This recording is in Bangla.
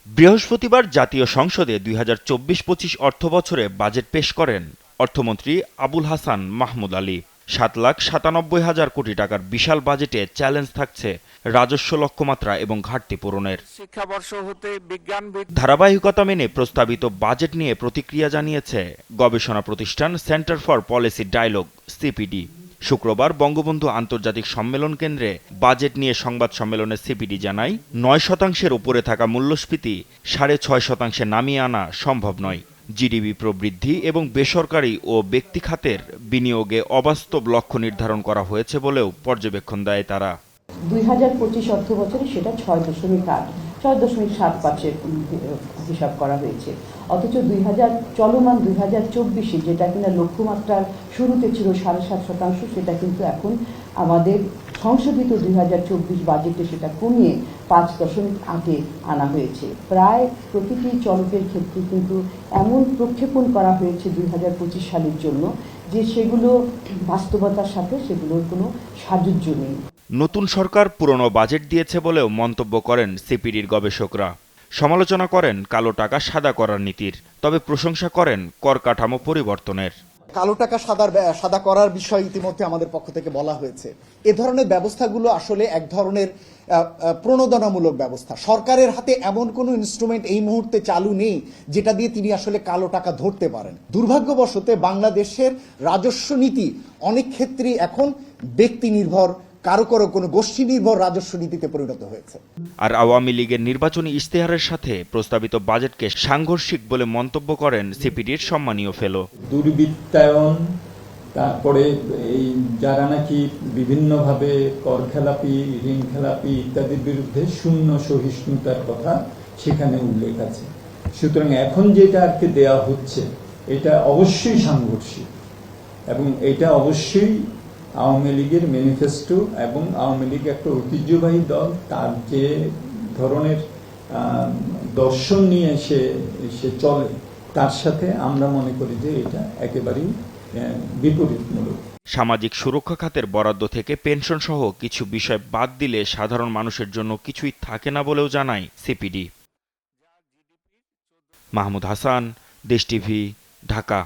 বৃহস্পতিবার জাতীয় সংসদে ২০২৪-২৫ অর্থবছরে বাজেট পেশ করেন অর্থমন্ত্রী আবুল হাসান মাহমুদ আলী। ৭,৯৭,০০০ কোটি টাকার বিশাল বাজেটে চ্যালেঞ্জ থাকছে রাজস্ব লক্ষ্যমাত্রা এবং ঘাটতি পূরণের। শিক্ষাবর্ষ হতে বিজ্ঞান ধারাবাহিকতা মেনে প্রস্তাবিত বাজেট নিয়ে প্রতিক্রিয়া জানিয়েছে গবেষণা প্রতিষ্ঠান centre for policy dialogue CPD. শুক্রবার বঙ্গবন্ধু আন্তর্জাতিক সম্মেলন কেন্দ্রে বাজেট নিয়ে সংবাদ সম্মেলনে সিপিডি জানায়, ৯% উপরে থাকা মূল্যস্ফীতি ৬.৫% নামিয়ে আনা সম্ভব নয়। জিডিপি প্রবৃদ্ধি এবং বেসরকারি ও ব্যক্তি খাতের বিনিয়োগে অবাস্তব লক্ষ্য নির্ধারণ করা হয়েছে বলেও পর্যবেক্ষণ দেয় তারা। ২০২৫ অর্থ বছরে সেটা ৬.৭% হিসাব করা হয়েছে, অথচ চলমান ২০২৪-এ যেটা কিনা লক্ষ্যমাত্রার শুরুতে ছিল ৭.৫%, সেটা কিন্তু এখন আমাদের সংশোধিত ২০২৪ বাজেটে সেটা কমিয়ে ৫.৮-এ আনা হয়েছে। প্রায় প্রতিটি চলকের ক্ষেত্রে কিন্তু এমন প্রক্ষেপণ করা হয়েছে ২০২৫ সালের জন্য যে সেগুলো বাস্তবতার সাথে সেগুলোর কোনো সাযুজ্য নেই। নতুন সরকার পুরনো বাজেট দিয়েছে বলেও মন্তব্য করেন সিপিডির গবেষকরা। সমালোচনা করেন কালো টাকা সাদা করার নীতির, তবে প্রশংসা করেন কর কাঠামো পরিবর্তনের। কালো টাকা সাদা করার বিষয় ইতিমধ্যে আমাদের পক্ষ থেকে বলা হয়েছে। এ ধরনের ব্যবস্থাগুলো আসলে এক ধরনের প্রণোদনামূলক ব্যবস্থা। সরকারের হাতে এমন কোনো ইনস্ট্রুমেন্ট এই মুহূর্তে চালু নেই যেটা দিয়ে তিনি আসলে কালো টাকা ধরতে পারেন। দুর্ভাগ্যবশত বাংলাদেশের রাজস্ব নীতি অনেক ক্ষেত্রেই এখন ব্যক্তি নির্ভর, কারো কোনো গোষ্ঠী নির্ভর রাজস্ব নীতিতে পরিণত হয়েছে। আর আওয়ামী লীগের নির্বাচনী ইশতেহারের সাথে প্রস্তাবিত বাজেটকে সাংঘর্ষিক বলে মন্তব্য করেন সিপিডির সম্মানীয় ফেলো। দুর্বৃত্তায়ন, তারপরে এই যারা নাকি বিভিন্নভাবে কর খেলাপি, ঋণ খেলাপি ইত্যাদির বিরুদ্ধে শূন্য সহিষ্ণুতার কথা সেখানে উল্লেখ আছে। সুতরাং এখন যেটা আর কি দেয়া হচ্ছে এটা অবশ্যই সাংঘর্ষিক এবং এটা অবশ্যই আওয়ামী লীগের ম্যানিফেস্টো এবং আওয়ামী লীগ একটা ঐতিহ্যবাহী দল, তার যে ধরনের দর্শন নিয়ে সে চলে তার সাথে আমরা মনে করি যে এটা একেবারেই বিপরীতমূলক। সামাজিক সুরক্ষা খাতের বরাদ্দ থেকে পেনশন সহ কিছু বিষয় বাদ দিলে সাধারণ মানুষের জন্য কিছুই থাকে না বলেও জানায় সিপিডি। মাহমুদ হাসান, দেশ টিভি, ঢাকা।